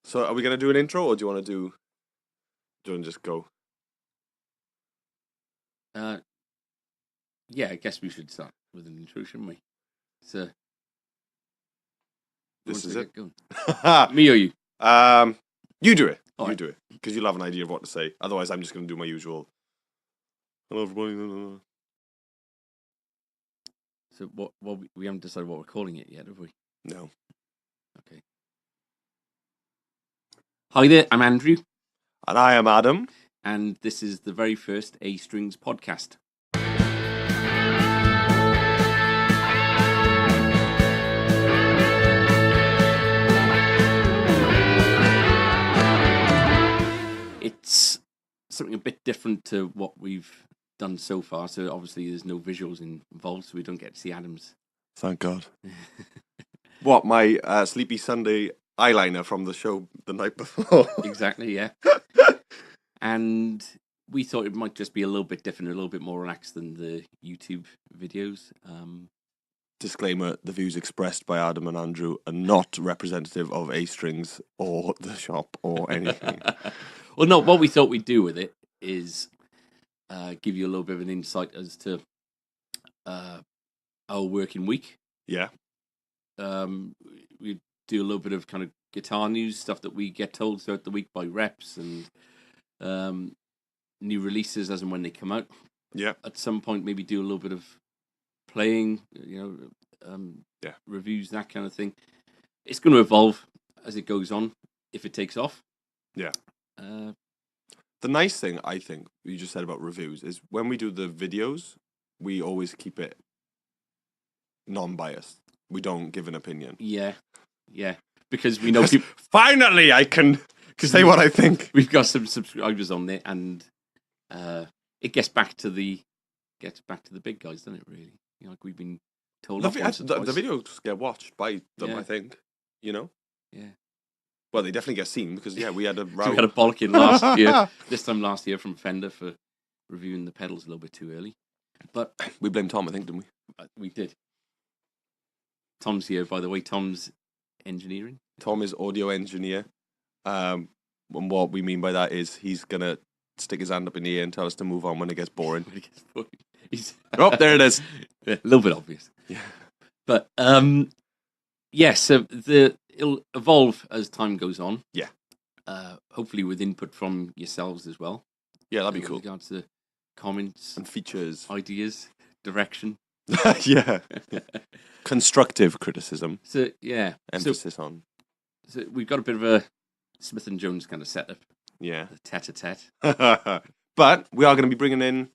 So are we going to do an intro or do you want to just go? Yeah, I guess we should start with an intro, shouldn't we? So, This is it. Me or you? You do it. All you right. do it. Because you'll have an idea of what to say. Otherwise, I'm just going to do my usual. Hello, everybody. So what we haven't decided what we're calling it yet, have we? No. Okay. Hi there, I'm Andrew. And I am Adam. And this is the very first A Strings podcast. It's something a bit different to what we've done so far. So obviously there's no visuals involved, so we don't get to see Adam's. Thank God. What, my Sleepy Sunday eyeliner from the show the night before? Exactly, yeah. And we thought it might just be a little bit different, a little bit more relaxed than the YouTube videos. Disclaimer, the views expressed by Adam and Andrew are not representative of A Strings or the shop or anything. Well, no, what we thought we'd do with it is give you a little bit of an insight as to our working week. Yeah. We do a little bit of kind of guitar news, stuff that we get told throughout the week by reps, and new releases as and when they come out. Yeah. At some point, maybe do a little bit of playing, yeah, reviews, that kind of thing. It's going to evolve as it goes on, if it takes off. Yeah. The nice thing, I think, you just said about reviews is when we do the videos, we always keep it non-biased. We don't give an opinion. Yeah. Because we know people... Finally, I can say what I think. We've got some subscribers on there, and it gets back to the big guys, doesn't it? Really, like we've been told. The videos get watched by them, I think. Yeah. Well, they definitely get seen because we had a row. We had a bollocking last year. This time last year from Fender for reviewing the pedals a little bit too early. But we blamed Tom, I think, didn't we? We did. Tom's here, by the way. Tom's engineering. Tom is audio engineer. And what we mean by that is he's gonna stick his hand up in the air and tell us to move on when it gets boring. Oh, there it is. A little bit obvious. Yeah. But so it'll evolve as time goes on. Yeah. Hopefully with input from yourselves as well. Yeah, that'd be cool. With regards to comments and features, ideas, direction. Yeah. Constructive criticism. So yeah. Emphasis on. So we've got a bit of a Smith and Jones kind of setup. Yeah. Tete-a-tete. But we are going to be bringing in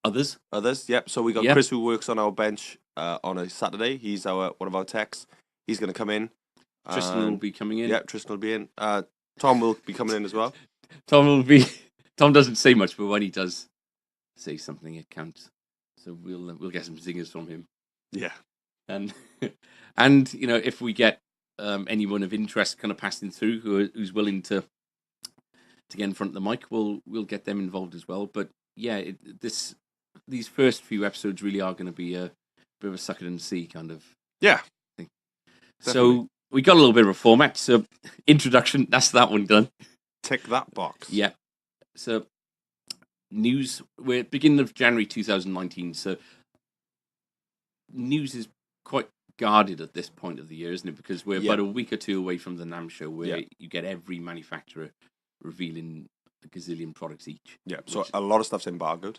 others. Yep. So we got Chris, who works on our bench on a Saturday. He's one of our techs. He's going to come in. Tristan will be coming in. Yeah, Tristan will be in. Tom will be coming in as well. Tom doesn't say much, but when he does say something, it counts. So we'll get some zingers from him. Yeah. And if we get anyone of interest kind of passing through who's willing to get in front of the mic, we'll get them involved as well. But yeah, these first few episodes really are going to be a bit of a suck it and see kind of thing. So we got a little bit of a format. So introduction, that's that one done. Tick that box. Yeah. So news, we're beginning of January 2019. So news is quite guarded at this point of the year, isn't it? Because we're about a week or two away from the NAMM show, where you get every manufacturer revealing a gazillion products each. Yeah, so a lot of stuff's embargoed.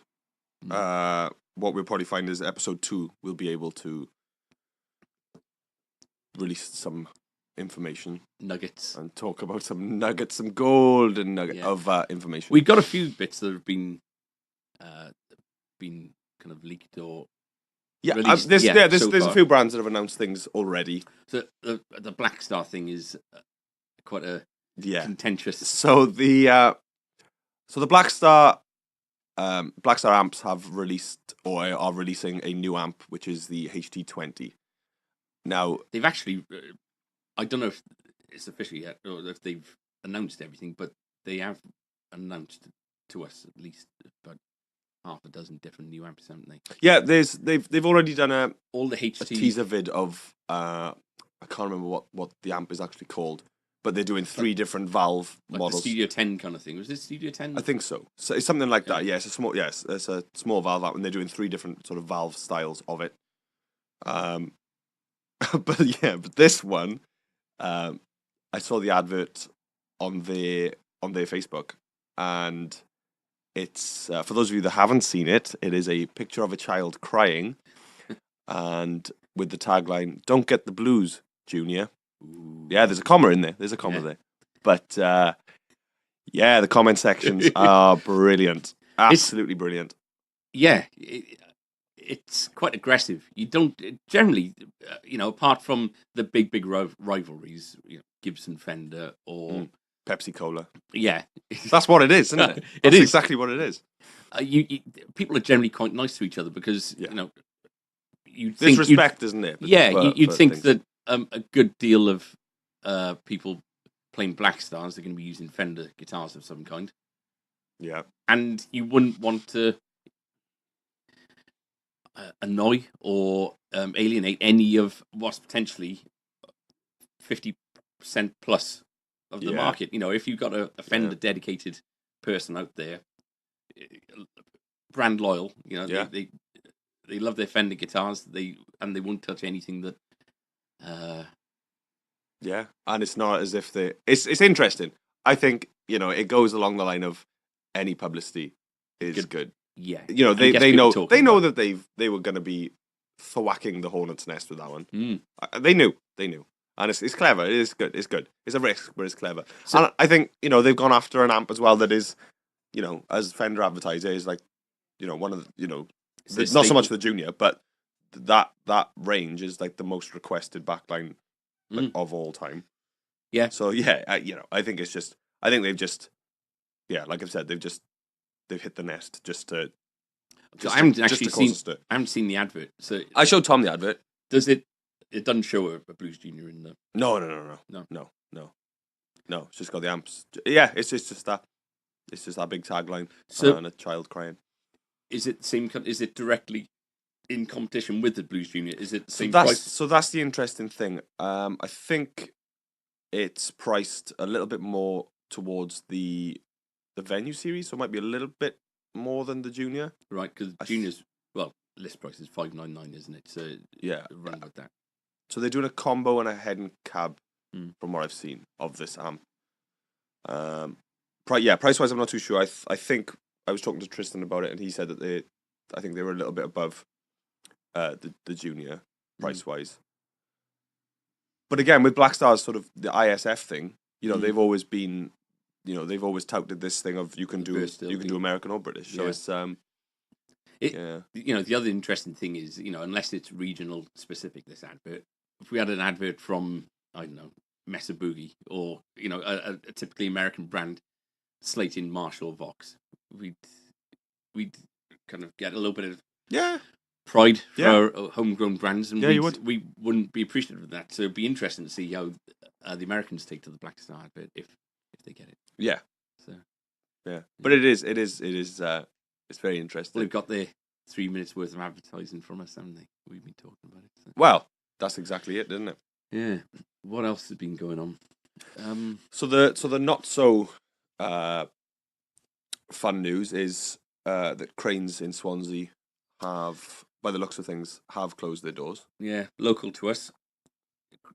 What we'll probably find is episode 2 we'll be able to release some information, nuggets, and talk about some nuggets, some golden nugget of information. We've got a few bits that have been kind of leaked or released. There's a few brands that have announced things already. So the Black Star thing is quite a contentious. So the Black Star amps have released or are releasing a new amp, which is the HT20. Now they've actually, I don't know if it's official yet or if they've announced everything, but they have announced to us at least about half a dozen different new amps, haven't they? Yeah, they've already done all the a teaser vid of I can't remember what the amp is actually called, but they're doing 3 different valve like models. the Studio 10 kind of thing. Was it Studio 10? I think so. So it's something like that. Yeah, it's a small. Yes, it's a small valve amp, and they're doing 3 different sort of valve styles of it. But this one, I saw the advert on their Facebook, and it's for those of you that haven't seen it. It is a picture of a child crying, and with the tagline, "Don't get the blues, Junior." Ooh. Yeah, there's a comma in there. There's a comma there, but yeah, the comment sections are brilliant. Absolutely brilliant. Yeah, it's quite aggressive. You don't generally, apart from the big rivalries, Gibson, Fender, or Pepsi Cola. Yeah, that's what it is, isn't it? That's exactly what it is. People are generally quite nice to each other because there's respect, isn't there? You'd think that a good deal of people playing Black Stars are going to be using Fender guitars of some kind. Yeah, and you wouldn't want to annoy or alienate any of what's potentially 50% plus of the market. If you've got a Fender dedicated person out there, brand loyal, they love their Fender guitars. They won't touch anything that. Yeah, and it's not as if it's interesting. I think it goes along the line of any publicity is good. Yeah, they know that they were going to be thwacking the hornet's nest with that one. They knew, and it's clever. It is good. It's good. It's a risk, but it's clever. And I think they've gone after an amp as well that is, as Fender advertiser is like, one of the not so much the Junior, but that range is like the most requested backline of all time. Yeah. So yeah, I think it's just they've just like I've said, they've hit the nest just to. I haven't seen the advert. So I showed Tom the advert. Does it? It doesn't show a Blues Junior in the. No. It's just got the amps. Yeah, it's just that. It's just that big tagline and a child crying. Is it the same? Is it directly in competition with the Blues Junior? Is it the same price? So that's the interesting thing. I think it's priced a little bit more towards the venue series, so it might be a little bit more than the Junior. Right, because Junior's list price is $599, isn't it? So yeah, run with that. So they're doing a combo and a head and cab, from what I've seen of this amp. Price wise, I'm not too sure. I think I was talking to Tristan about it, and he said that I think they were a little bit above the Junior price wise. But again, with Black Star's sort of the ISF thing, they've always been, they've always touted this thing of you can do American or British. So it's the other interesting thing is, unless it's regional specific, this advert. If we had an advert from, I don't know, Mesa Boogie or a typically American brand slating Marshall or Vox, we'd kind of get a little bit of pride for our homegrown brands, and we wouldn't be appreciative of that. So it'd be interesting to see how the Americans take to the Black Star advert if they get it. Yeah. So but it is it's very interesting. Well, they've got their 3 minutes worth of advertising from us, haven't they? We've been talking about it. So. Well, that's exactly it, isn't it? Yeah. What else has been going on? So the not so fun news is that Cranes in Swansea have, by the looks of things, have closed their doors. Yeah, local to us.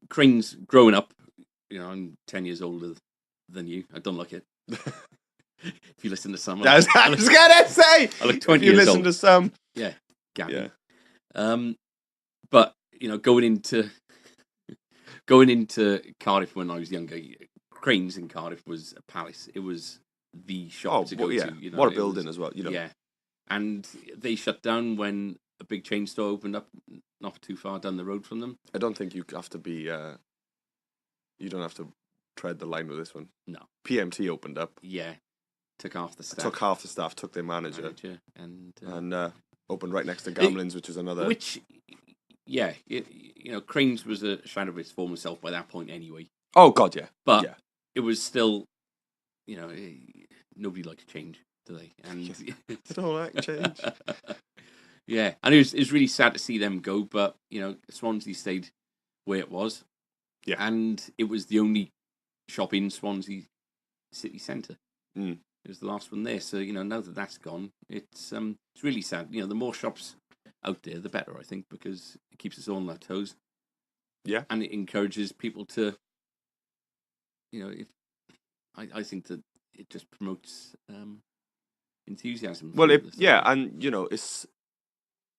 Cranes growing up. I'm 10 years older than you. I don't like it. If you listen to some, I was gonna say. I look 20 years old. You listen to some. Yeah, Gabby. Yeah. But going into Cardiff when I was younger, Cranes in Cardiff was a palace. It was the shop to go to. What a building as well. Yeah, and they shut down when a big chain store opened up not too far down the road from them. I don't think you have to be. You don't have to tread the line with this one. No. PMT opened up. Yeah. Took half the staff. Took their manager and opened right next to Gamblins, which is another. Which, yeah, Cranes was a shadow of its former self by that point anyway. Oh God, yeah. But it was still, nobody likes change, do they? And they don't like change. Yeah, and it was really sad to see them go, but Swansea stayed where it was. Yeah, and it was the only shop in Swansea city centre. Mm. It was the last one there. So now that that's gone, it's really sad. The more shops out there, the better, I think, because it keeps us all on our toes. Yeah, and it encourages people to, if I think that it just promotes enthusiasm. well, for the yeah, subject. and it's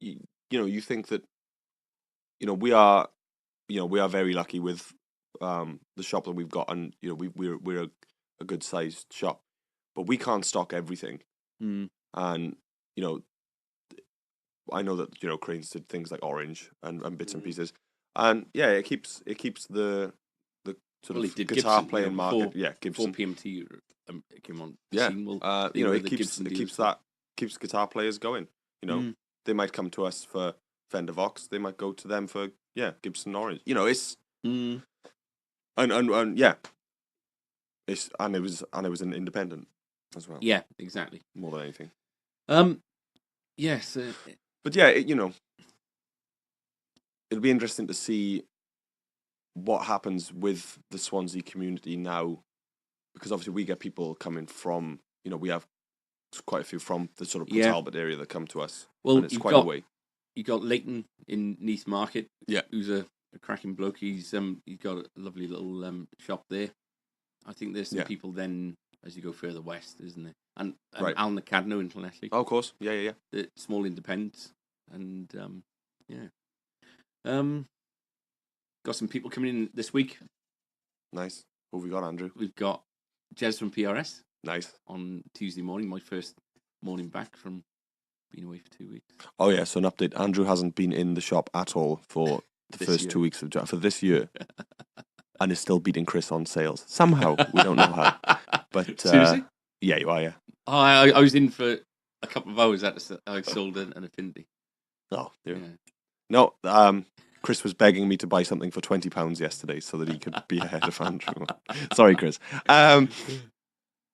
you think that we are very lucky with the shop that we've got, and we're a good sized shop, but we can't stock everything. And I know that Cranes did things like Orange and bits and pieces, and yeah, it keeps the sort of It did guitar Gibson, playing before, market. Yeah, Gibson. Before PMT came on the Yeah, scene. Well, they were it the keeps Gibson dealers. keeps guitar players going. They might come to us for Fender Vox. They might go to them for Gibson Orange. It's and yeah, it was an independent as well. Yeah, exactly. More than anything. Yes. But yeah, it'll be interesting to see what happens with the Swansea community now, because obviously we get people coming from, we have quite a few from the sort of Port Talbot area that come to us. Well, and it's quite a way. You got Leighton in Neath Market. Yeah, who's a cracking bloke. He's got a lovely little shop there. I think there's some people then as you go further west, isn't there? And right. Alan Acadno internationally. Oh, of course. Yeah. The small independents. And got some people coming in this week. Nice. Who have we got, Andrew? We've got Jez from PRS. Nice. On Tuesday morning, my first morning back from being away for 2 weeks. Oh yeah, so an update. Andrew hasn't been in the shop at all for the first year. 2 weeks for this year. And is still beating Chris on sales. Somehow. We don't know how. But seriously? Yeah, you are, yeah. Oh, I was in for a couple of hours I sold an Affinity. Oh, yeah. No, Chris was begging me to buy something for £20 yesterday so that he could be ahead of Andrew. Sorry, Chris.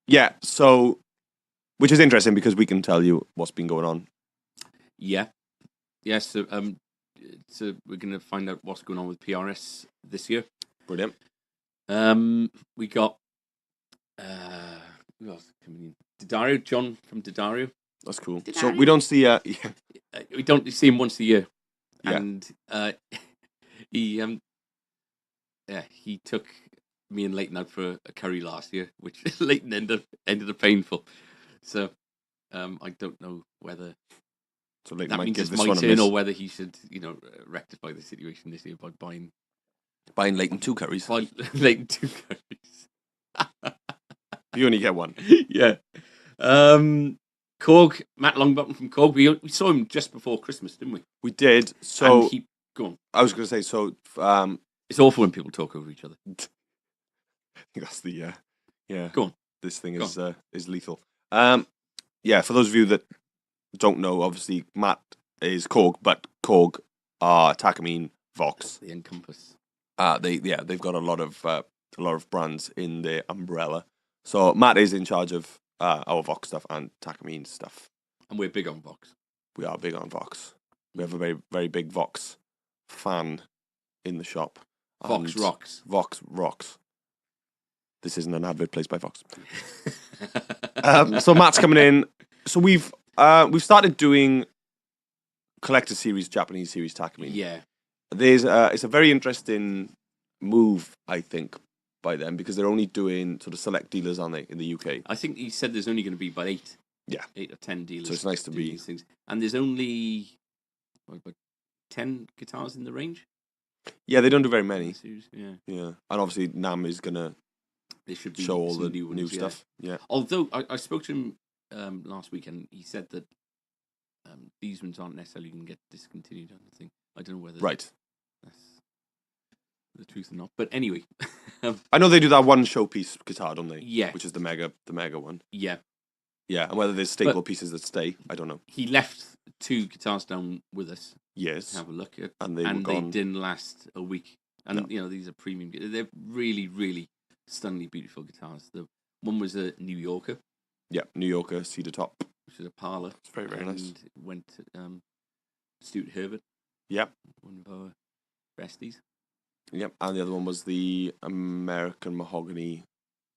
Yeah, so, which is interesting because we can tell you what's been going on. Yeah. So we're going to find out what's going on with PRS this year. Brilliant. We got who else coming in? Didario, John from Didario. That's cool. Didario. So we don't see we don't see him once a year. Yeah. And he took me and Leighton out for a curry last year, which Leighton ended up painful. So I don't know whether that might means it's my turn or whether he should, rectify the situation this year by buying Leighton 2 curries. Buy Leighton 2 curries. You only get one. Yeah. Korg, Matt Longbottom from Korg. We saw him just before Christmas, didn't we? We did. So go on. I was going to say, so it's awful when people talk over each other. I think that's the yeah. Go on. This thing is lethal. Yeah, for those of you that don't know, obviously Matt is Korg, but Korg are Takamine, Vox. The Encompass. They've got a lot of brands in their umbrella. So Matt is in charge of our Vox stuff and Takamine stuff. And we're big on Vox. We are big on Vox. We have a very, very big Vox fan in the shop. Vox rocks. Vox rocks. This isn't an advert placed by Vox. So Matt's coming in. So we've started doing collector series, Japanese series Takamine. Yeah. It's a very interesting move, I think, by them, because they're only doing sort of select dealers, aren't they, in the UK? I think he said there's only going to be about 8. Yeah. 8 or 10 dealers. So it's nice to be these things. And there's only about 10 guitars in the range. Yeah, they don't do very many. Yeah. And obviously Nam is gonna show all the new stuff. Yeah. Although I spoke to him last week and he said that these ones aren't necessarily going to get discontinued. I don't know whether that's the truth or not. But anyway, I know they do that one showpiece guitar, don't they? Yeah. Which is the mega one. Yeah. Yeah, and whether there's staple pieces that stay, I don't know. He left 2 guitars down with us. Yes. Have a look at, and they didn't last a week. And these are premium. They're really, really stunningly beautiful guitars. The one was a New Yorker. Yeah, New Yorker cedar top, which is a parlor. It's very, very nice. And went to Stuart Herbert. Yep. One of our besties. Yep, and the other one was the American mahogany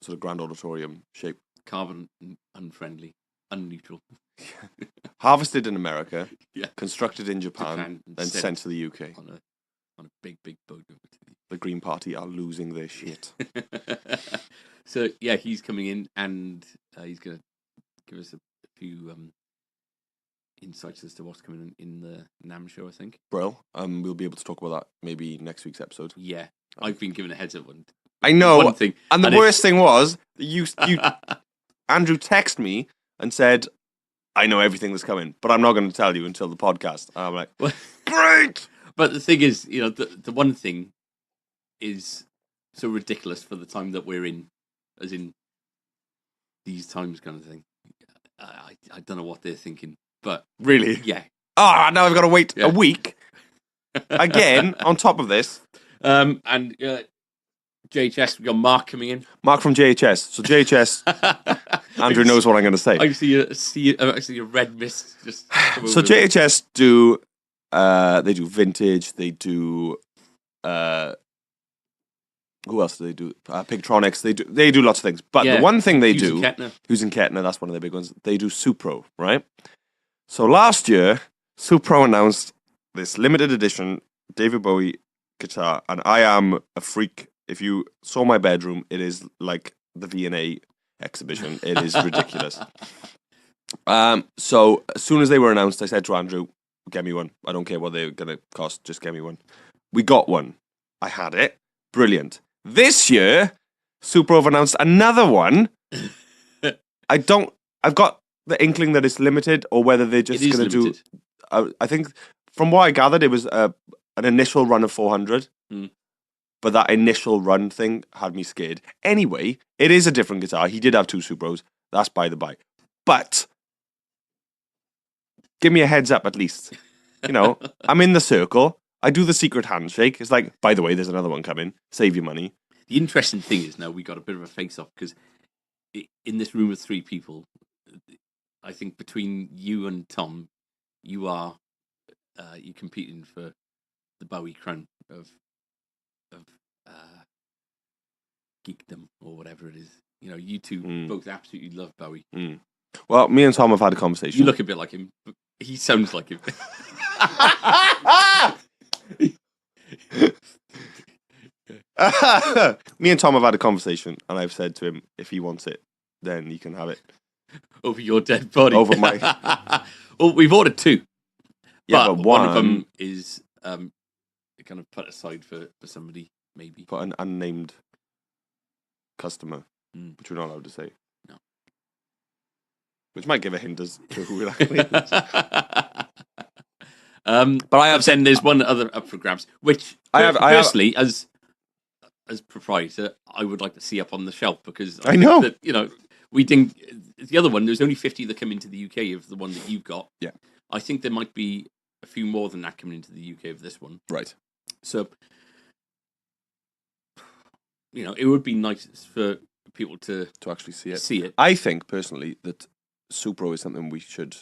sort of grand auditorium shape. Carbon unfriendly, unneutral. Harvested in America, Yeah. constructed in Japan then sent to the UK. On a big boat over to the Green Party are losing their shit. So yeah, he's coming in and he's going to give us a few insights as to what's coming in the NAM show, I think. Brill. We'll be able to talk about that maybe next week's episode. Yeah, I've been given a heads up on. I know. One thing, and the worst thing was you Andrew texted me and said, "I know everything that's coming, but I'm not going to tell you until the podcast." And I'm like, "Great!" But the thing is, the one thing is so ridiculous for the time that we're in, as in these times, kind of thing. I don't know what they're thinking, but really, yeah. Now I've got to wait a week again on top of this. And JHS, we got Mark coming in. Mark from JHS. So JHS, Andrew knows what I'm going to say. I see a red mist just. So JHS do, they do vintage. They do, who else do they do? Pigtronics. They do lots of things. But the one thing they do, who's in Kettner, that's one of their big ones. They do Supro, right? So last year, Supro announced this limited edition David Bowie guitar, and I am a freak. If you saw my bedroom, it is like the V&A exhibition. It is ridiculous. So as soon as they were announced, I said to Andrew, "Get me one. I don't care what they're going to cost. Just get me one." We got one. I had it. Brilliant. This year, Supro have announced another one. I've got the inkling that it's limited, or whether they're just going to do. I think, from what I gathered, it was an initial run of 400. But that initial run thing had me scared. Anyway, it is a different guitar. He did have two Supros. That's by the by. But give me a heads up at least. I'm in the circle. I do the secret handshake. It's like, by the way, there's another one coming. Save your money. The interesting thing is now we got a bit of a face-off because in this room of three people, I think between you and Tom, you're competing for the Bowie crown of geekdom or whatever it is. You two both absolutely love Bowie. Well, me and Tom have had a conversation. You look a bit like him, but he sounds like him. Me and Tom have had a conversation, and I've said to him, if he wants it, then he can have it. Over your dead body. Over my... Well, we've ordered two. Yeah, but one of them is kind of put aside for somebody, maybe. For an unnamed customer, which we're not allowed to say. No. Which might give a hint as to who it actually is. But I have said there's one other up for grabs, which personally, as proprietor, I would like to see up on the shelf because I know that, we didn't. The other one, there's only 50 that come into the UK of the one that you've got. Yeah, I think there might be a few more than that coming into the UK of this one. Right. So, it would be nice for people to actually see it. See it. I think personally that Supro is something we should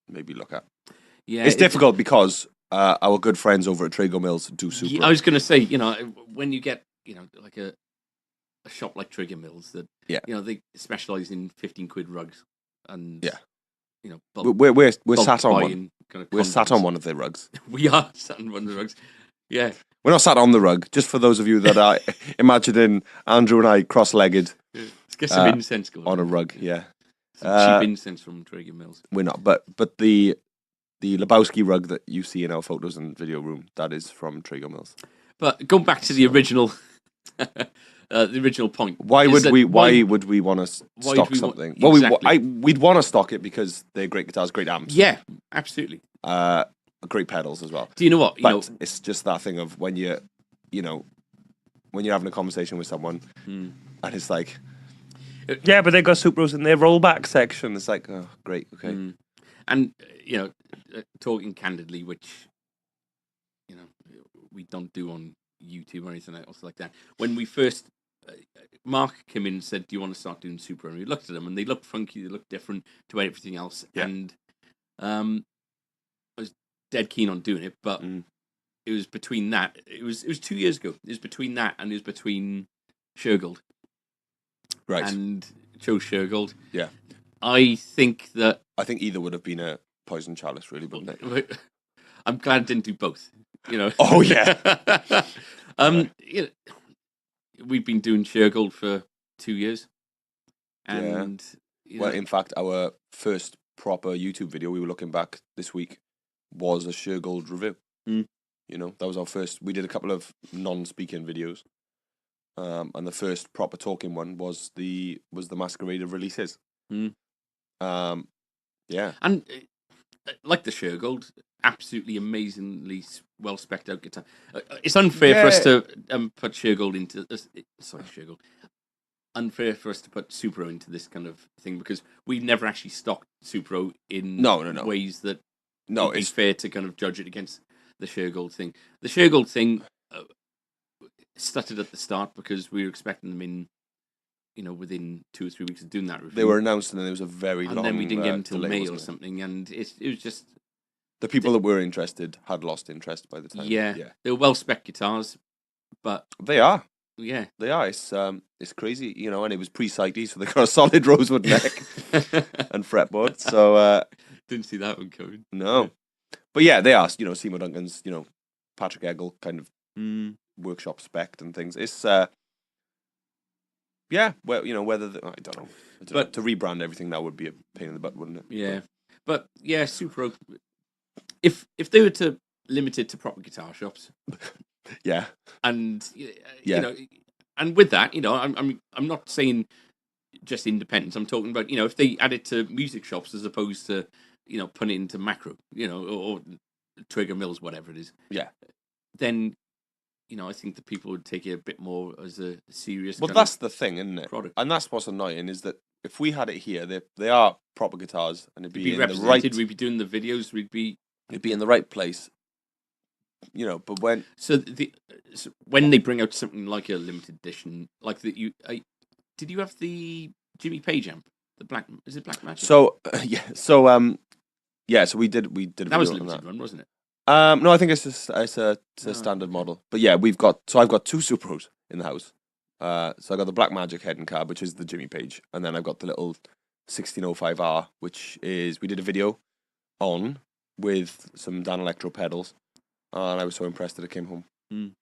maybe look at. Yeah, it's difficult because our good friends over at Trago Mills do Supro. Yeah, I was going to say, when you get, like a shop like Trigger Mills that, they specialise in 15 quid rugs and, we're sat on one. We're sat on one of their rugs. We are sat on one of the rugs. Yeah. We're not sat on the rug, just for those of you that are imagining Andrew and I cross-legged. Let's get some incense going. On a rug, yeah. Some cheap incense from Trigger Mills. We're not, but the Lebowski rug that you see in our photos and video room, that is from Trago Mills. But going back to the original, point. Why would we want to stock something? Exactly. We'd want to stock it because they're great guitars, great amps. Yeah, absolutely. Great pedals as well. Do you know what? It's just that thing of when you're having a conversation with someone, and it's like, yeah, but they've got Supros in their rollback section. It's like, oh, great, okay. And talking candidly, which we don't do on YouTube or anything else like that. When we first, Mark came in and said, "Do you want to start doing Supro?" And we looked at them, and they looked funky. They looked different to everything else. Yeah. And I was dead keen on doing it, but it was between that. It was 2 years ago. It was between that and it was between Shergold. Right. And chose Shergold. Yeah. I think either would have been a poison chalice, really, wouldn't it? I'm glad I didn't do both. Oh yeah. You know, we've been doing Shergold for 2 years, and well, in fact, our first proper YouTube video, we were looking back this week, was a Shergold review. That was our first. We did a couple of non-speaking videos, and the first proper talking one was the Masquerade of releases. Yeah, and like the Shergold, absolutely amazingly well specced out guitar. It's unfair for us to put Shergold into Shergold. Unfair for us to put Supro into this kind of thing because we've never actually stocked Supro in ways that it's fair to kind of judge it against the Shergold thing. The Shergold thing stuttered at the start because we were expecting them in, within 2 or 3 weeks of doing that review. They were announced and then there was a very long and then we didn't get them until delay, May or something, and it was just the people that were interested had lost interest by the time. Yeah. They were well spec guitars, but they are. Yeah, they are. It's crazy, and it was pre-sighty, so they got a solid rosewood neck and fretboard. So didn't see that one coming. No, but yeah, they are. Seymour Duncan's, Patrick Eggle kind of workshop spec and things. It's yeah, well, whether I don't know, but to rebrand everything that would be a pain in the butt, wouldn't it? Yeah, but yeah, Supro. If they were to limit it to proper guitar shops. Yeah, and and with that, I'm not saying just independents. I'm talking about if they add it to music shops as opposed to putting it into Macro, or Trigger Mills, whatever it is. Yeah, then I think the people would take it a bit more as a serious. Well, that's the thing, isn't it? Product. And that's what's annoying is that if we had it here, they are proper guitars, and it'd be in represented. The right. We'd be doing the videos. It'd be in the right place. But when when they bring out something like a limited edition, like that, did you have the Jimmy Page amp? The black is it Black Magic? So so we did that was a limited one, wasn't it? No, I think it's just it's a standard model. But yeah, I've got 2 Supros in the house. So I got the Black Magic head and cab, which is the Jimmy Page, and then I've got the little 1605R, which is we did a video on with some Dan Electro pedals. And I was so impressed that it came home. And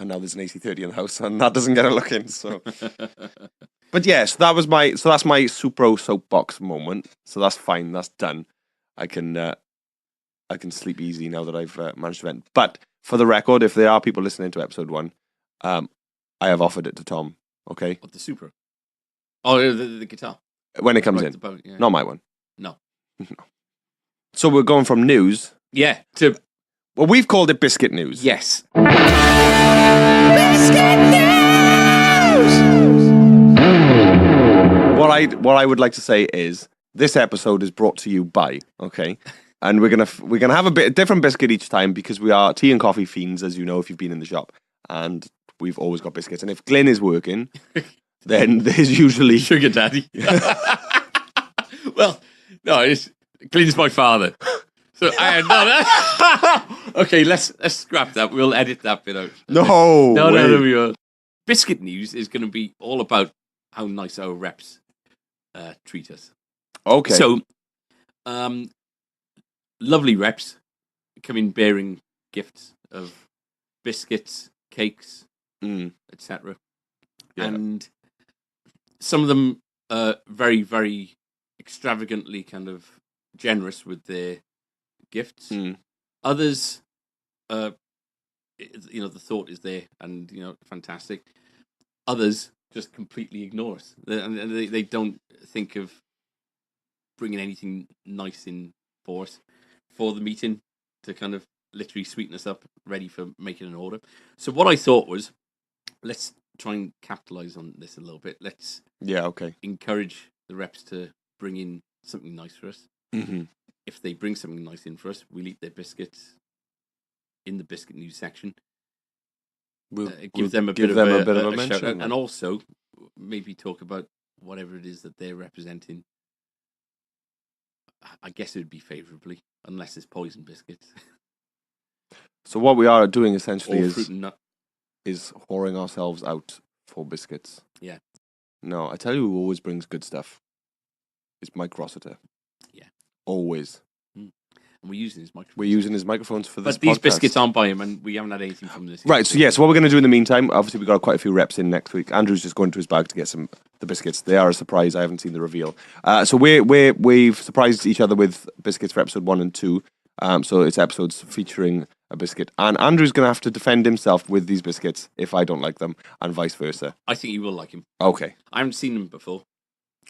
now there's an AC30 in the house, and that doesn't get a look in. So, but yeah, so that's my Supro soapbox moment. So that's fine. That's done. I can sleep easy now that I've managed to vent. But for the record, if there are people listening to episode 1, I have offered it to Tom. Okay. What, the Supro? Oh, the guitar. When it comes in, boat, yeah. Not my one. No. So we're going from news. Yeah. To. Well, we've called it Biscuit News. Yes. Biscuit News! What I would like to say is this episode is brought to you by, okay? And we're gonna have a bit different biscuit each time because we are tea and coffee fiends, as you know, if you've been in the shop. And we've always got biscuits. And if Glyn is working, then there's usually Sugar Daddy. Well, no, Glyn's my father. So okay, let's scrap that. We'll edit that bit out. No, we won't. Biscuit News is going to be all about how nice our reps treat us. Okay. So, lovely reps come in bearing gifts of biscuits, cakes, etc. Yeah. And some of them are very, very extravagantly kind of generous with their gifts. Others, the thought is there and, fantastic. Others just completely ignore us. They don't think of bringing anything nice in for us for the meeting to kind of literally sweeten us up, ready for making an order. So what I thought was, let's try and capitalize on this a little bit. Let's encourage the reps to bring in something nice for us. Mm-hmm. If they bring something nice in for us, we'll eat their biscuits in the Biscuit News section. We'll give them a bit of a mention, shout out, and also maybe talk about whatever it is that they're representing. I guess it would be favourably, unless it's poison biscuits. So what we are doing essentially Or fruit and nut. is whoring ourselves out for biscuits. Yeah. No, I tell you who always brings good stuff. It's Mike Rossiter. Yeah. Always. And we're using his microphone. We're using his microphones for this But these podcast. biscuits aren't by him, and we haven't had anything from this. Right, so what we're going to do in the meantime, obviously we've got quite a few reps in next week. Andrew's just going to his bag to get the biscuits. They are a surprise. I haven't seen the reveal. So we've surprised each other with biscuits for episode 1 and 2. So it's episodes featuring a biscuit. And Andrew's going to have to defend himself with these biscuits if I don't like them, and vice versa. I think you will like him. Okay. I haven't seen them before.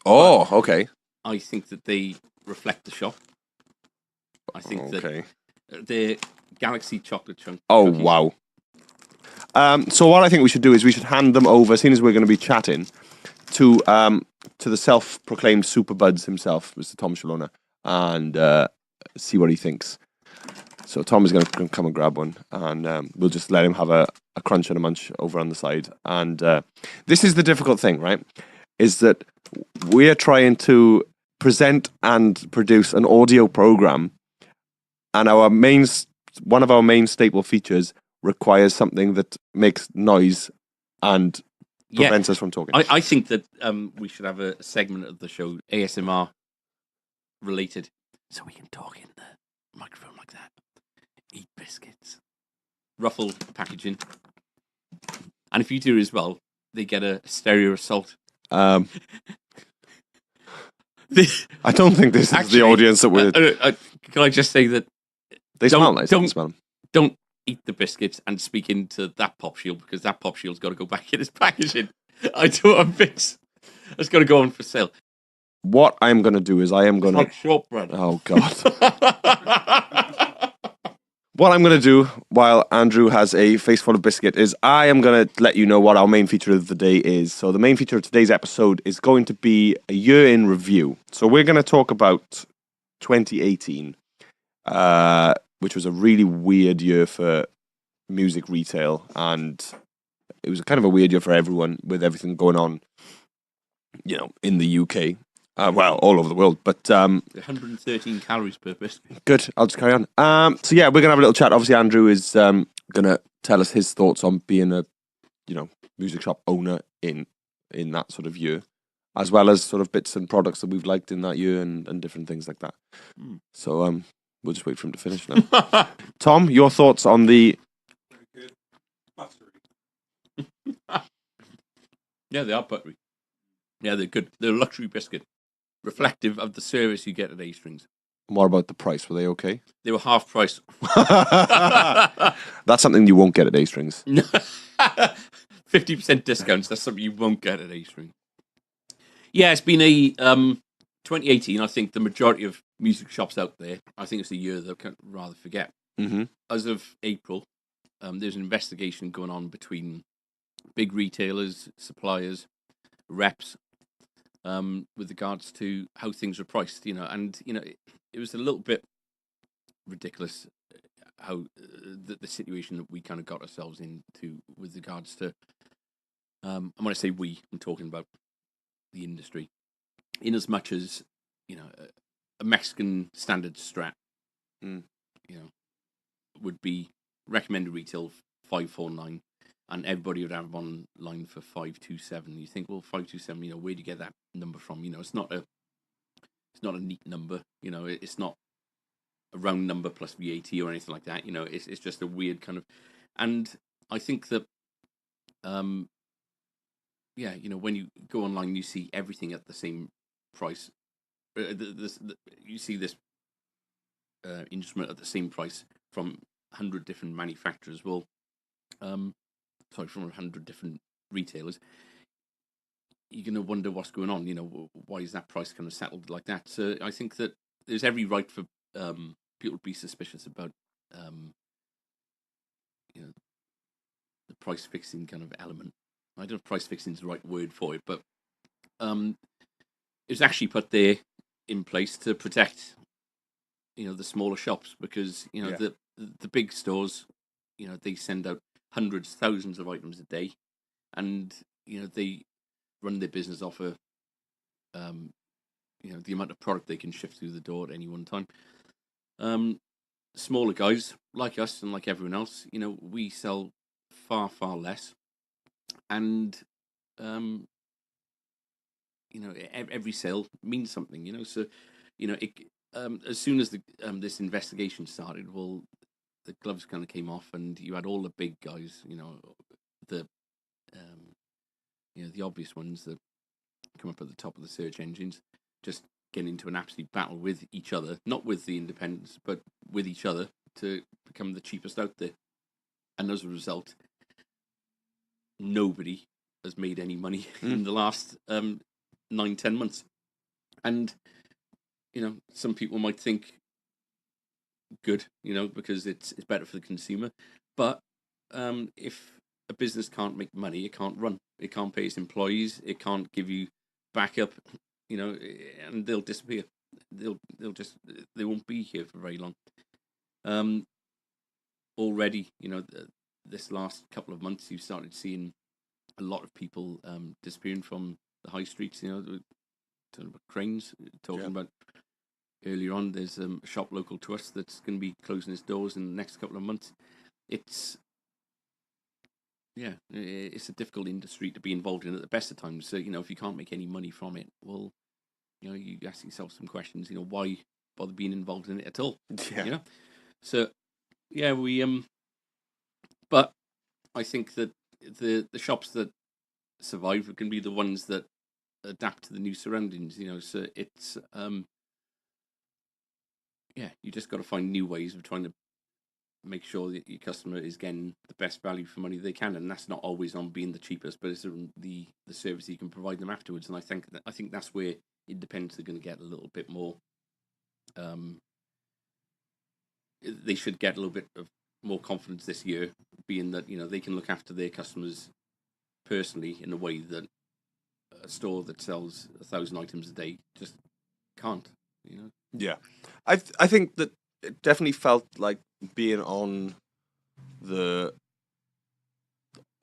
Oh, okay. I think that they reflect the shop. I think that they're Galaxy chocolate chunk. Oh, cookies. wow. So what I think we should do is we should hand them over, seeing as we're going to be chatting, to the self-proclaimed superbuds himself, Mr. Tom Shalona, and see what he thinks. So Tom is going to come and grab one, and we'll just let him have a crunch and a munch over on the side. And this is the difficult thing, right? Is that we're trying to present and produce an audio program, and one of our main staple features requires something that makes noise and prevents us from talking. I think that we should have a segment of the show ASMR related, so we can talk in the microphone like that, eat biscuits, ruffle packaging, and if you do as well, they get a stereo assault. I don't think this is the audience that we're. Can I just say that they smell nice? Don't eat the biscuits and speak into that pop shield, because that pop shield's got to go back in its packaging. I don't want bits. It's got to go on for sale. What I'm going to do is I am going to... like shortbread. Oh, God. What I'm going to do while Andrew has a face full of biscuit is I am going to let you know what our main feature of the day is. So the main feature of today's episode is going to be a year in review. So we're going to talk about 2018, which was a really weird year for music retail, and it was kind of a weird year for everyone with everything going on, in the UK. All over the world, but 113 calories per biscuit. Good, I'll just carry on. So yeah, we're gonna have a little chat. Obviously, Andrew is gonna tell us his thoughts on being a, music shop owner in that sort of year, as well as sort of bits and products that we've liked in that year and different things like that. So we'll just wait for him to finish now. Tom, your thoughts on the? Very good. Buttery. Yeah, they are buttery. Yeah, they're good. They're a luxury biscuit, reflective of the service you get at A-Strings. What about the price? Were they okay? They were half price. That's something you won't get at A-Strings. 50% discounts. That's something you won't get at A-String. Yeah, it's been a 2018. I think the majority of music shops out there, I think it's a year they'll rather forget. Mm-hmm. As of April, there's an investigation going on between big retailers, suppliers, reps, with regards to how things are priced, and it was a little bit ridiculous how the situation that we kind of got ourselves into with regards to, and when I say we, I'm talking about the industry, in as much as a Mexican standard Strat, would be recommended retail 549. And everybody would have them online for 527. You think, well, 527. Where do you get that number from? It's not a neat number. It's not a round number plus VAT or anything like that. It's just a weird kind of. And I think that, when you go online, you see everything at the same price. You see this instrument at the same price from 100 different manufacturers. Well, from 100 different retailers, you're going to wonder what's going on. Why is that price kind of settled like that? So I think that there's every right for people to be suspicious about, the price fixing kind of element. I don't know if price fixing is the right word for it, but it was actually put there in place to protect, the smaller shops, because the big stores, they send out hundreds, thousands of items a day, and they run their business off the amount of product they can shift through the door at any one time. smaller guys like us and like everyone else, we sell far, far less. And, every sale means something, So, it, as soon as this investigation started, well, the gloves kind of came off, and you had all the big guys, the, the obvious ones that come up at the top of the search engines, just getting into an absolute battle with each other, not with the independents, but with each other to become the cheapest out there. And as a result, nobody has made any money in the last 9-10 months. And, some people might think good, because it's better for the consumer. But if a business can't make money, it can't run. It can't pay its employees. It can't give you backup, and they'll disappear. They won't be here for very long. Already, this last couple of months, you've started seeing a lot of people disappearing from the high streets. Talking about cranes, talking about earlier on. There's a shop local to us that's going to be closing its doors in the next couple of months. It's a difficult industry to be involved in at the best of times. So if you can't make any money from it, well, you ask yourself some questions. Why bother being involved in it at all? Yeah. So we but I think that the shops that survive are going to be the ones that adapt to the new surroundings. So it's you just got to find new ways of trying to make sure that your customer is getting the best value for money they can, and that's not always on being the cheapest, but it's the service you can provide them afterwards. And I think that's where independents are going to get a little bit more. They should get a little bit of more confidence this year, being that they can look after their customers personally in a way that a store that sells 1,000 items a day just can't. Yeah, I think that it definitely felt like being on the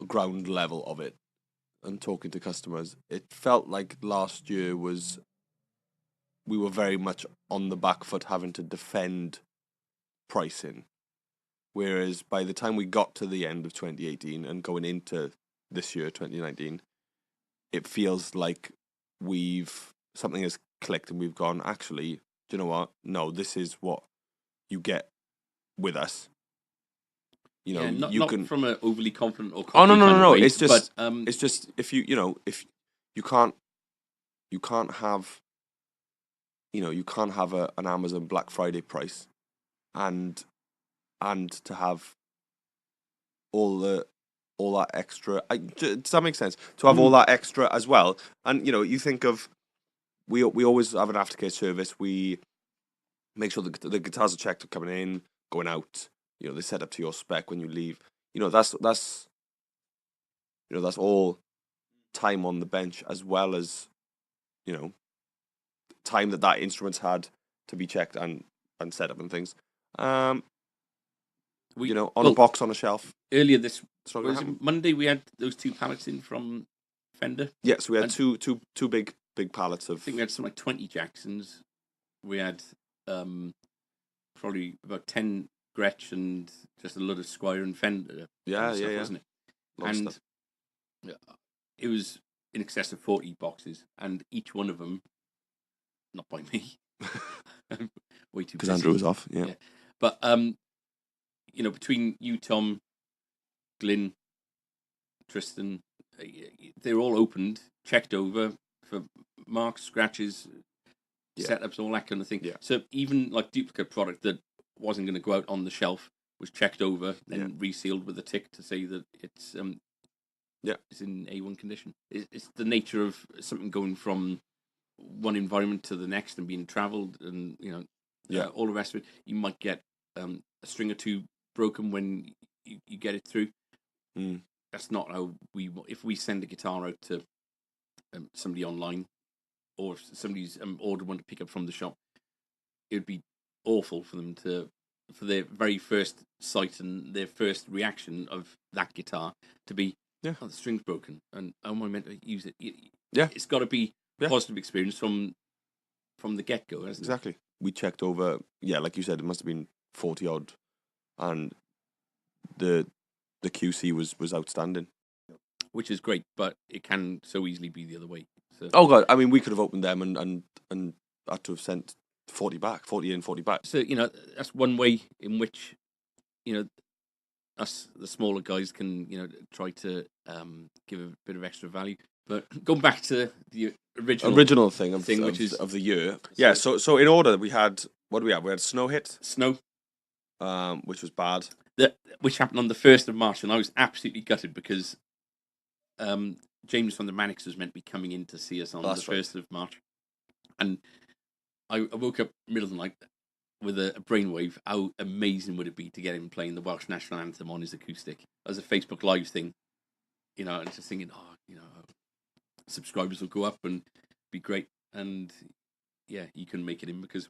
ground level of it and talking to customers. It felt like last year we were very much on the back foot, having to defend pricing, whereas by the time we got to the end of 2018 and going into this year 2019, it feels like something has clicked and we've gone, actually, do you know what? No, this is what you get with us. Not can from an overly confident or oh cocky kind no. of way, It's just but, it's just if if you can't have an Amazon Black Friday price and to have all that extra. Does that make sense? To have all that extra as well, and you think of we always have an aftercare service. We make sure the guitars are checked coming in, going out. They set up to your spec when you leave. That's all time on the bench as well as time that instrument's had to be checked and set up and things. On a box on a shelf. Earlier this Monday, we had those 2 pallets in from Fender. Yeah, so we had two big pallets of. I think we had something like 20 Jacksons. We had probably about 10 Gretsch and just a lot of Squire and Fender. Yeah, wasn't it? And it was in excess of 40 boxes, and each one of them, not by me, way too. Because Andrew was off. Yeah. But between you, Tom, Glyn, Tristan, they're all opened, checked over for marks, scratches, setups, all that kind of thing. Yeah. So even like duplicate product that wasn't going to go out on the shelf was checked over, then resealed with a tick to say that it's it's in A1 condition. It's the nature of something going from one environment to the next and being travelled, and all the rest of it. You might get a string or two broken when you get it through. That's not how if we send a guitar out to somebody online, or if somebody's ordered one to pick up from the shop, it would be awful for them for their very first sight and their first reaction of that guitar to be, oh, the string's broken, and how am I meant to use it? It's got to be a positive experience from the get-go, hasn't it? Exactly. We checked over, like you said, it must have been 40 odd, and the QC was outstanding. Which is great, but it can so easily be the other way. So. Oh god, I mean, we could have opened them and had to have sent 40 back, 40 in, 40 back. So that's one way in which us the smaller guys can try to give a bit of extra value. But going back to the original thing which is of the year, yeah. So in order, we had what do we have? We had snow, which was bad. Which happened on the 1st of March, and I was absolutely gutted because James from the Mannix was meant to be coming in to see us on the 1st of March, and I woke up middle of the night with a brainwave. How amazing would it be to get him playing the Welsh national anthem on his acoustic as a Facebook Live thing? And just thinking, subscribers will go up and be great. And yeah, you couldn't make it in because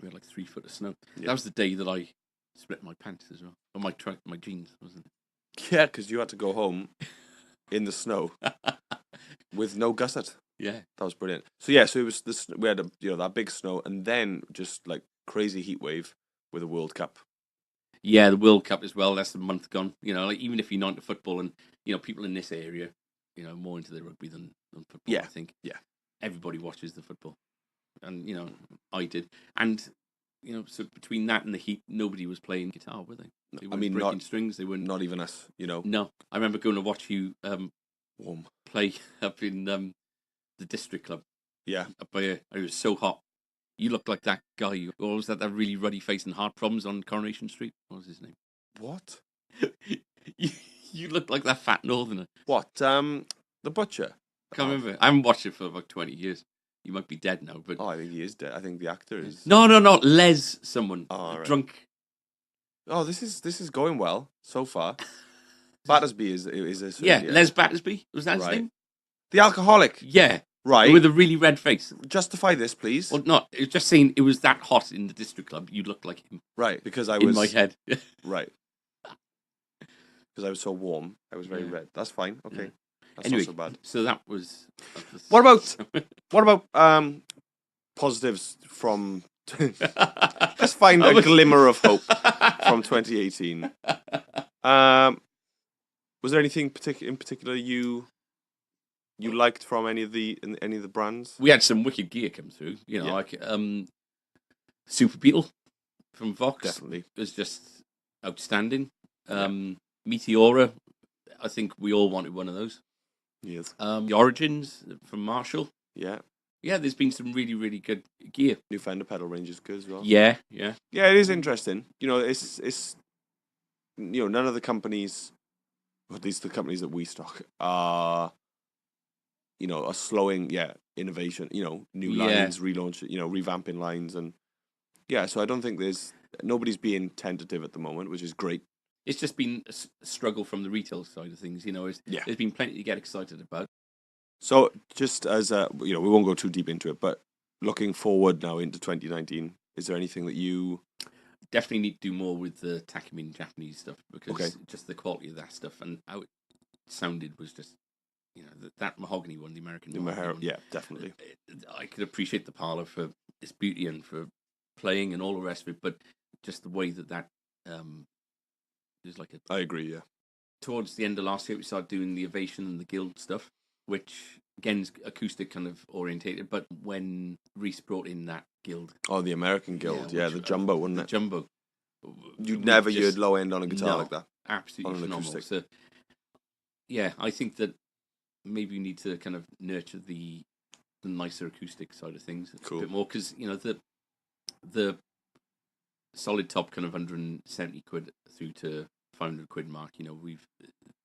we had like 3 foot of snow. Yeah. That was the day that I split my pants as well, or my jeans, wasn't it? Yeah, because you had to go home in the snow with no gusset. Yeah, that was brilliant. So yeah, so it was this. We had that big snow, and then just like crazy heat wave with the World Cup. Yeah, the World Cup as well. That's a month gone. Like even if you're not into football, and people in this area, more into the rugby than football. Yeah, I think. Yeah, everybody watches the football, and I did, and so between that and the heat, nobody was playing guitar, were they? They weren't breaking strings. They weren't. Not even us. No, I remember going to watch you warm play up in the district club. Yeah, up by it was so hot. You looked like that guy. You always had that really ruddy face and heart problems on Coronation Street. What was his name? What? you looked like that fat northerner. What? The butcher. Can't remember. I haven't watched it for about 20 years. You might be dead now, but I think he is dead. I think the actor is. No, Les, someone right. Drunk. Oh, this is going well so far. Battersby is a yeah. Les Battersby, was that his name? The alcoholic. Yeah. Right. With a really red face. Justify this, please. Well, not. It was just saying it was that hot in the district club. You looked like him. Right, because I was... In my head. Right. Because I was so warm. I was very red. That's fine. Okay. Yeah. That's anyway, not so bad. So that was... What about positives from... Let's find a glimmer of hope from 2018. Was there anything in particular you liked from any of the brands? We had some wicked gear come through, like Super Beetle from Vox. Definitely, was just outstanding. Meteora, I think we all wanted one of those. Yes. The Origins from Marshall. Yeah. Yeah, there's been some really, really good gear. New Fender pedal range is good as well. Yeah. Yeah, it is interesting. It's none of the companies, at least the companies that we stock, are slowing, innovation, new lines, relaunch, revamping lines, and so I don't think nobody's being tentative at the moment, which is great. It's just been a struggle from the retail side of things, There's been plenty to get excited about. So just as we won't go too deep into it, but looking forward now into 2019, is there anything that you definitely need to do more with the Takumin Japanese stuff, because just the quality of that stuff and how it sounded was just, that mahogany one, the American mahogany one. Yeah, definitely. I could appreciate the parlor for its beauty and for playing and all the rest of it, but just the way that there's like a... I agree, yeah. Towards the end of last year, we started doing the Ovation and the Guild stuff, which, again, is acoustic kind of orientated, but when Reese brought in that Guild... Oh, the American Guild, the Jumbo, wasn't it? The Jumbo. You'd never heard low end on a guitar like that. Absolutely phenomenal. So, yeah, I think that maybe we need to kind of nurture the nicer acoustic side of things a bit more, because the solid top kind of 170 quid through to 500 quid mark.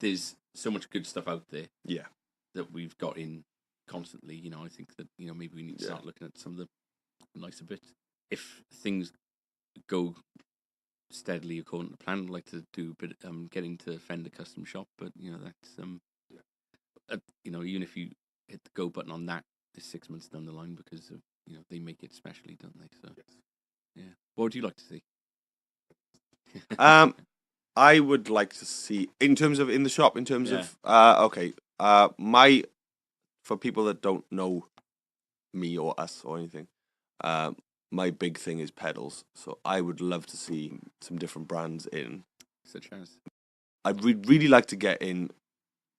There's so much good stuff out there. Yeah, that we've got in constantly. I think that maybe we need to start looking at some of the nicer bits. If things go steadily according to plan, I'd like to do a bit getting to Fender custom shop, but that's even if you hit the go button on that, it's 6 months down the line, because of, they make it specially, don't they? So what would you like to see? I would like to see in terms of for people that don't know me or us or anything, my big thing is pedals. So I would love to see some different brands in. Such as? I'd really like to get in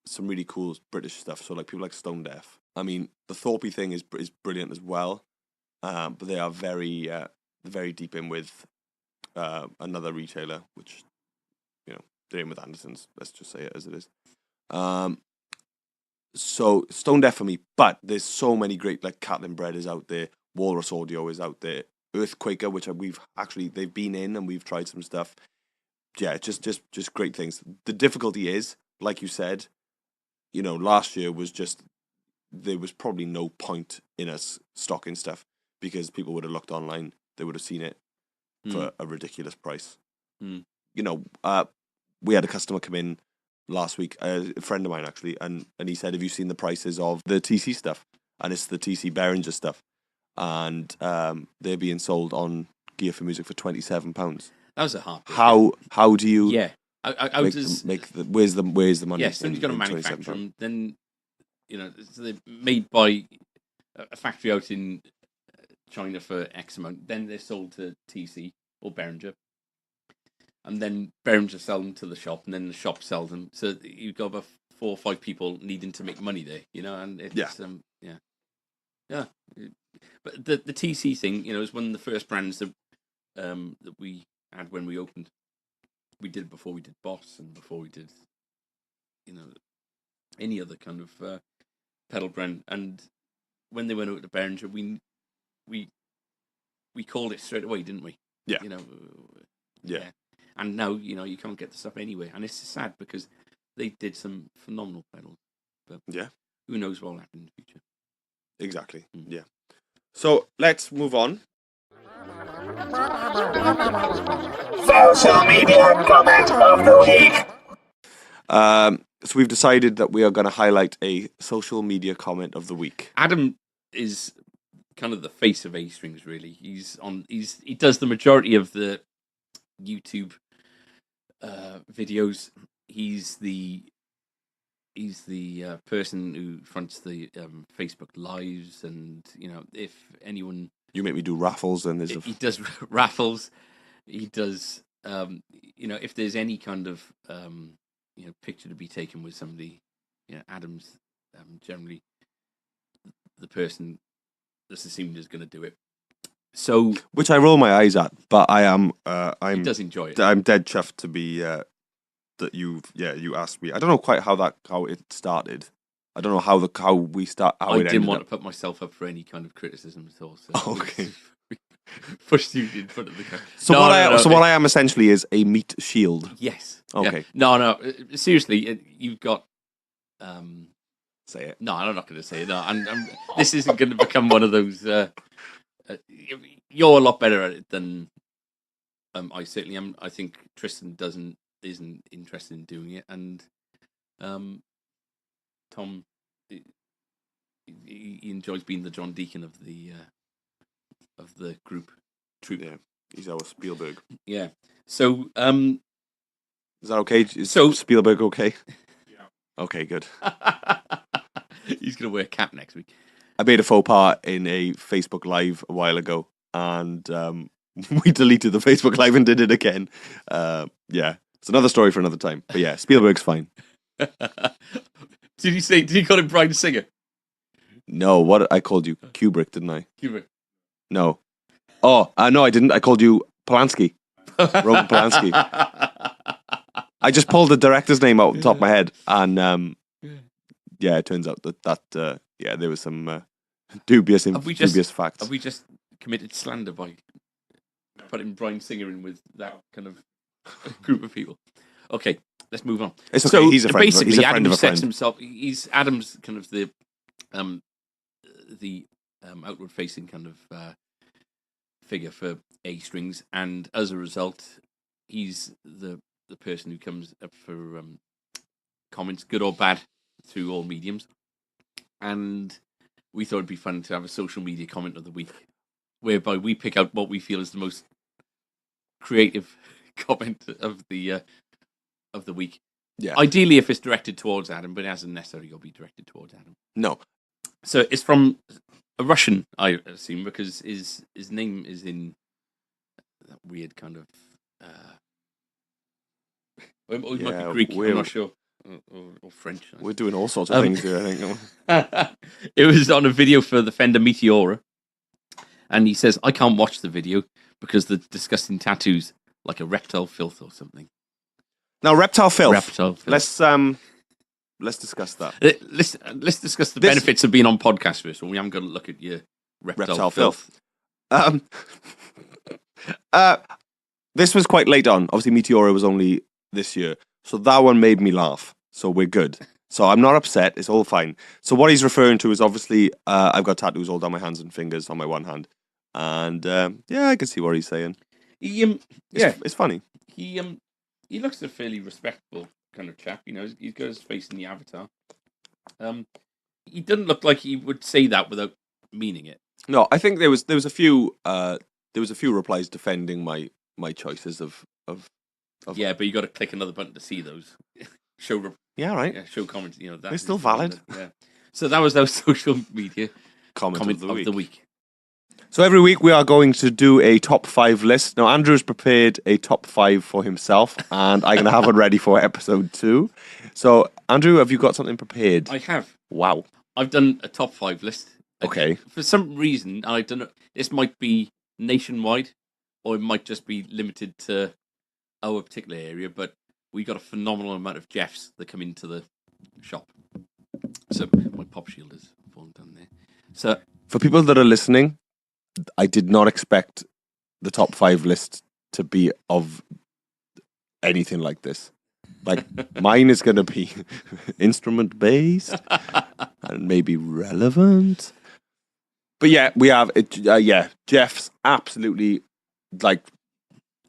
some really cool British stuff. So like people like Stone Deaf. I mean, the Thorpe thing is brilliant as well, but they are very deep in with another retailer, which they're in with Andersons. Let's just say it as it is. So Stone Deaf for me, but there's so many great like Catlin Bread is out there, Walrus Audio is out there, Earthquaker, which they've been in and we've tried some stuff. Yeah, just great things. The difficulty is, like you said, last year was just there was probably no point in us stocking stuff because people would have looked online, they would have seen it for a ridiculous price. We had a customer come in last week, a friend of mine actually, and he said, have you seen the prices of the TC stuff? And it's the TC Behringer stuff. And they're being sold on Gear for Music for £27. That was a hard bit. How do you where's the money? Yeah, somebody's got to manufacture them. Then, so they're made by a factory out in China for X amount. Then they're sold to TC or Behringer. And then Behringer sell them to the shop, and then the shop sells them. So you've got about 4 or 5 people needing to make money there, and it's, yeah. But the TC thing, is one of the first brands that we had when we opened. We did it before we did Boss and before we did, any other kind of pedal brand. And when they went over to Behringer, we called it straight away, didn't we? Yeah. Yeah. And now, you can't get the stuff anyway. And it's sad because they did some phenomenal pedals. But who knows what will happen in the future. Exactly. Yeah. So let's move on. Social media comment of the week. So we've decided that we are going to highlight a social media comment of the week. Adam is kind of the face of A-Strings, really. He does the majority of the YouTube videos. He's the person who fronts the Facebook lives, and if anyone, you make me do raffles, and he does raffles. He does if there's any kind of picture to be taken with somebody, Adam's generally the person that's assumed is going to do it. So, which I roll my eyes at, but I am he does enjoy it. I'm dead chuffed to be that you asked me. I don't know quite how it started. I don't know how we start. I didn't want to put myself up for any kind of criticism at all. So okay. Pushed you in front of the camera. So what I am essentially is a meat shield. Yes. Okay. Yeah. No. Seriously, you've got. Say it. No, I'm not going to say it. No, this isn't going to become one of those. You're a lot better at it than I certainly am. I think Tristan isn't interested in doing it, and Tom, he enjoys being the John Deacon of the group troop. Yeah, he's our Spielberg. Yeah. So is that okay? Is Spielberg okay? Yeah. Okay, good. He's gonna wear a cap next week. I made a faux pas in a Facebook Live a while ago, and we deleted the Facebook Live and did it again. Yeah, it's another story for another time. But yeah, Spielberg's fine. Did you call him Brian Singer? No, what I called you Kubrick, didn't I? Kubrick. No. Oh, no, I didn't. I called you Polanski. Roman Polanski. I just pulled the director's name out of the top of my head, and yeah, it turns out that there was some dubious facts. Have we just committed slander by putting Brian Singer in with that kind of group of people? Okay, let's move on. It's okay. So he's a friend. Basically, he's a friend Adam of a sets friend. himself. Adam's kind of the outward-facing kind of figure for A-Strings, and as a result, he's the person who comes up for comments, good or bad, through all mediums. And we thought it'd be fun to have a social media comment of the week, whereby we pick out what we feel is the most creative comment of the week. Yeah. Ideally, if it's directed towards Adam, but it hasn't necessarily got to be directed towards Adam. No. So it's from a Russian, I assume, because his name is in that weird kind of. It might be Greek. I'm not sure, or French. We're doing all sorts of things here. I think it was on a video for the Fender Meteora, and he says, "I can't watch the video because the disgusting tattoos like a reptile filth or something." Now, reptile filth. Reptile filth. Let's discuss that. Let's discuss the benefits of being on podcast first. We haven't got to look at your reptile filth. This was quite late on. Obviously, Meteora was only this year, so that one made me laugh. So we're good. So I'm not upset. It's all fine. So what he's referring to is obviously I've got tattoos all down my hands and fingers on my one hand, and yeah, I can see what he's saying. It's funny. He looks a fairly respectable kind of chap. You know, he's got his face in the avatar. He doesn't look like he would say that without meaning it. No, I think there was a few replies defending my choices of. Yeah, but you got to click another button to see those. Show comments. You know that they're still valid. Yeah. So that was our social media comment of the week. So every week we are going to do a top 5 list. Now Andrew's prepared a top 5 for himself, and I'm going to have it ready for episode 2. So Andrew, have you got something prepared? I have. Wow. I've done a top 5 list. Okay. For some reason, I don't know. This might be nationwide, or it might just be limited to our particular area. But we got a phenomenal amount of Jeffs that come into the shop. So my pop shield has fallen down there. So for people that are listening, I did not expect the top 5 list to be of anything like this. Like, mine is going to be instrument based and maybe relevant. But yeah, we have it. Jeff's absolutely like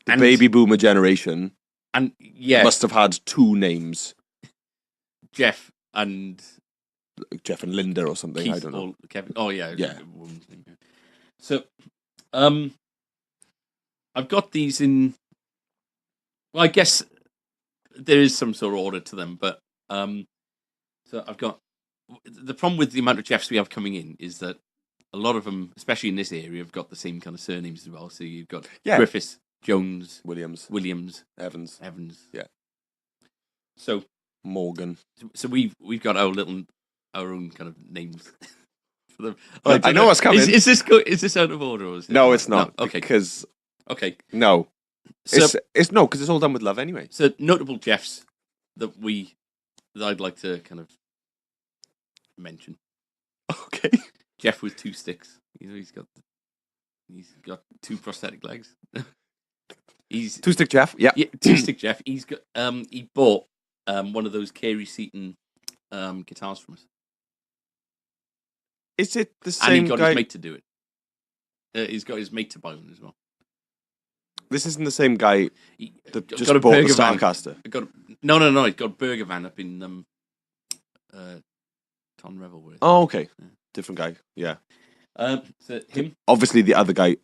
the baby boomer generation, and must have had 2 names, Jeff and Linda or something. Keith, I don't know. Kevin. Oh yeah. So, I've got these in. Well, I guess there is some sort of order to them, but so I've got the problem with the amount of Jeffs we have coming in is that a lot of them, especially in this area, have got the same kind of surnames as well. So you've got Griffiths, Jones, Williams, Evans. Yeah. So Morgan. So we've got our own kind of names. I know what's coming. Is this out of order? Or is no, it's not. No. Okay. Okay. No. So, it's no, because it's all done with love anyway. So notable Jeffs that I'd like to kind of mention. Okay. Jeff with 2 sticks. You know, he's got 2 prosthetic legs. He's 2-stick Jeff. Yeah. 2-stick Jeff. He's got he bought one of those Carey Seaton guitars from us. Is it the same? And he got guy? his mate to do it. He's got his mate to buy one as well. This isn't the same guy that just got a bought the burger van. Starcaster. No. He's got a burger van up in Ton Revelworth. Oh, okay. Yeah. Different guy. Yeah. So him. Obviously, the other guy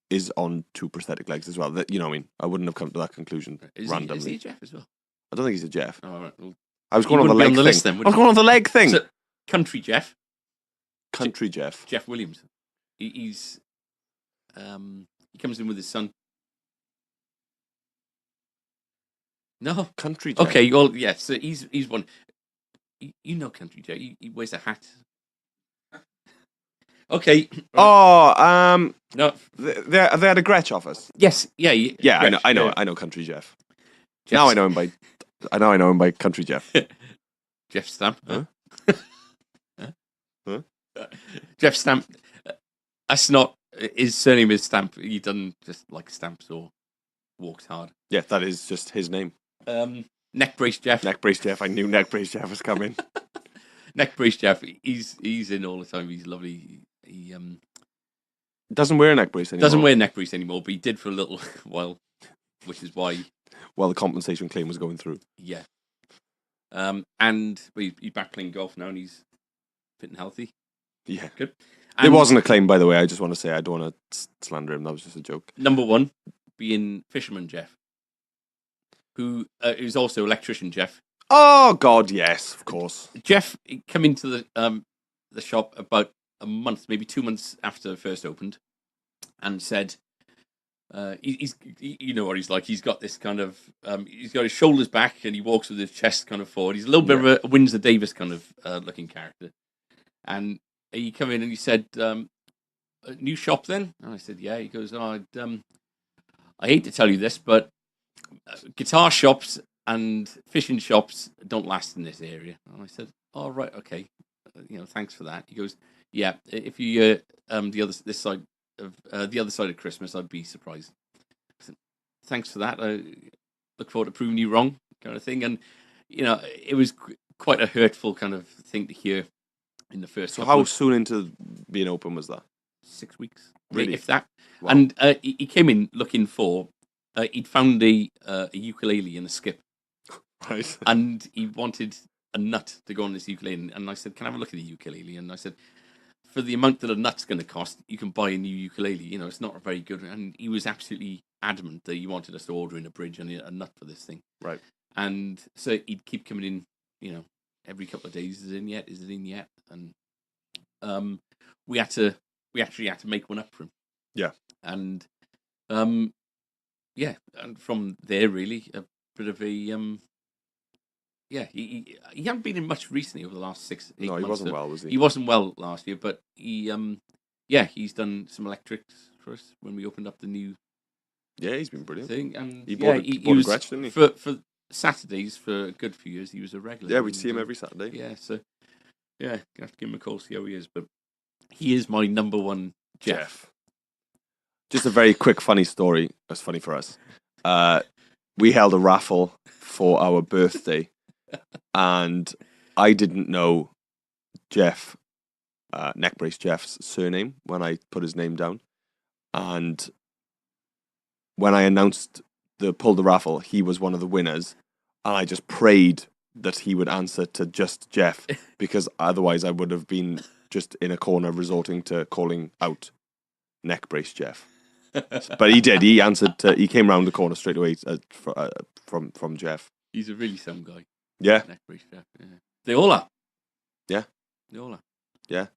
is on 2 prosthetic legs as well. That, you know what I mean? I wouldn't have come to that conclusion randomly. Is he a Jeff as well? I don't think he's a Jeff. Oh, all right. Well, I was going on the leg thing. List, then, I was going on the leg thing. So, Country Jeff. Jeff. Jeff Williams. He's he comes in with his son. No. Country Jeff. Okay, well, yeah, so he's one. You know Country Jeff. He wears a hat. Okay. Oh, no. They had a Gretsch office. Yes, yeah. Yeah, Gretsch, I know Country Jeff. Now I know him by Country Jeff. Jeff Stamp. Huh? Huh? Jeff Stamp. That's not his surname is Stamp. He doesn't just like stamps or walks hard. Yeah, that is just his name. Neck Brace Jeff. Neck Brace Jeff. I knew Neck Brace Jeff was coming. Neck Brace Jeff. He's in all the time. He's lovely. He doesn't wear a neck brace anymore. Doesn't wear a neck brace anymore, but he did for a little while, which is why. While the compensation claim was going through. Yeah. And he's back playing golf now, and he's fit and healthy. Yeah. Good. There wasn't a claim, by the way. I just want to say I don't want to slander him. That was just a joke. Number 1 being Fisherman Jeff, who is also Electrician Jeff. Oh God, yes, of course. Jeff come into the the shop about a month, maybe 2 months after it first opened, and said, you know what he's like. He's got this kind of, he's got his shoulders back and he walks with his chest kind of forward. He's a little bit of a Windsor Davis kind of looking character. And he come in and he said, a new shop then? And I said, yeah. He goes, oh, I hate to tell you this, but guitar shops and fishing shops don't last in this area. And I said, oh, right, okay. Thanks for that. He goes, yeah, if you, the other side of Christmas, I'd be surprised. I said, thanks for that. I look forward to proving you wrong, kind of thing. And, it was quite a hurtful kind of thing to hear in the first. So how soon into being open was that? 6 weeks. Really? If that. Wow. And he came in looking for, he'd found a ukulele in a skip. Right. And he wanted a nut to go on this ukulele. And I said, can I have a look at the ukulele? And I said, for the amount that a nut's going to cost, you can buy a new ukulele. It's not a very good. And he was absolutely adamant that he wanted us to order in a bridge and a nut for this thing. Right. And so he'd keep coming in, every couple of days. Is it in yet? Is it in yet? And we actually had to make one up for him. Yeah. And and from there really a bit of a he hadn't been in much recently over the last 6-8 months. No, he wasn't well, was he? He wasn't well last year, but he's done some electrics for us when we opened up the new he's been brilliant thing. And he bought a Gretsch, didn't he? For Saturdays for a good few years he was a regular. Yeah, we'd see him every Saturday. Yeah, so I have to give him a call, see how he is. But he is my number one Jeff. Just a very quick funny story. That's funny for us. We held a raffle for our birthday and I didn't know Jeff, Neckbrace Jeff's surname when I put his name down. And when I pulled the raffle, he was one of the winners. And I just prayed that he would answer to just Jeff, because otherwise I would have been just in a corner resorting to calling out Neckbrace Jeff. But he did. He answered. He came round the corner straight away from Jeff. He's a really some guy. Yeah. Neckbrace Jeff. Yeah. They all are. Yeah. They all are. Yeah.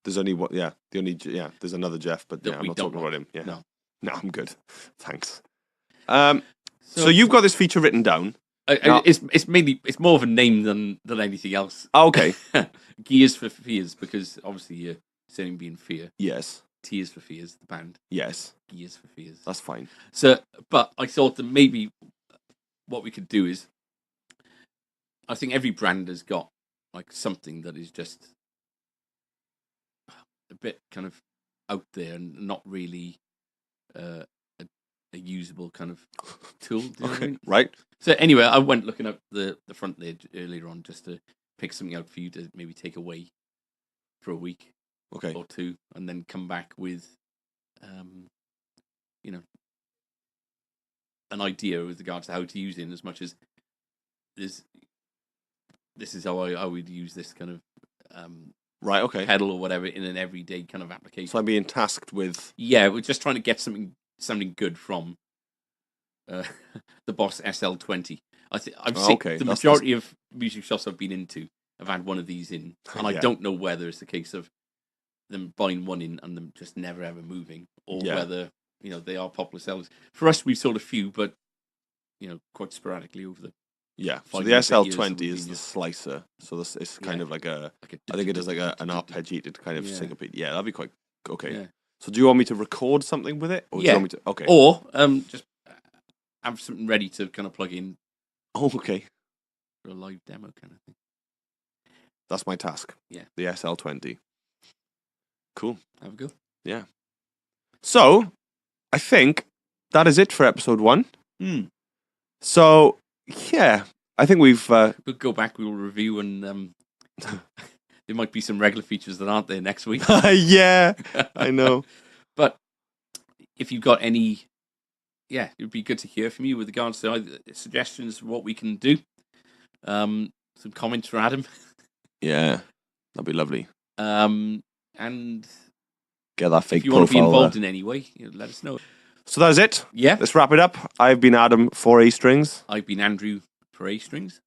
There's only one. Yeah. There's another Jeff, but I'm not talking about him. Yeah. No, I'm good. Thanks. So you've got this feature written down. It's more of a name than anything else. Oh, okay. Gears for Fears, because obviously you're saying being Fear. Yes. Tears for Fears, the band. Yes. Gears for Fears. That's fine. So, but I thought that maybe what we could do is, I think every brand has got like something that is just a bit kind of out there and not really a usable kind of tool. Do you know what I mean? Right. So anyway, I went looking up the front lid earlier on just to pick something out for you to maybe take away for a week. Okay. Or two, and then come back with, an idea with regards to how to use it, in as much as this is how I would use this kind of right. Okay. pedal or whatever in an everyday kind of application. So I'm being tasked with. Yeah, we're just trying to get something good from the Boss SL20. I've seen the majority of music shops I've been into have had one of these in, and I don't know whether it's the case of them buying one in and them just never ever moving, or whether they are popular sellers. For us, we've sold a few, but quite sporadically over the So the SL20 is the slicer, so this is kind of like I think it is like an arpeggiated kind of syncopate. Yeah, that'd be quite okay. Yeah. So do you want me to record something with it, or do you want me to? Okay. Or just have something ready to kind of plug in. Oh, okay. For a live demo kind of thing. That's my task. Yeah. The SL20. Cool. Have a go. Yeah. So, I think that is it for episode 1. So, yeah, I think we've... We'll go back, we'll review, and there might be some regular features that aren't there next week. Yeah, I know. But if you've got any... Yeah, it would be good to hear from you with regards to either suggestions for what we can do. Some comments for Adam. Yeah, that'd be lovely. And get that fake profile. If you want to be involved in any way, let us know. So that is it. Yeah. Let's wrap it up. I've been Adam for A Strings. I've been Andrew for A Strings.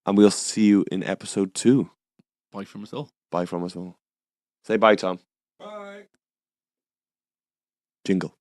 And we'll see you in episode 2. Bye from us all. Bye from us all. Say bye, Tom. Bye. Jingle.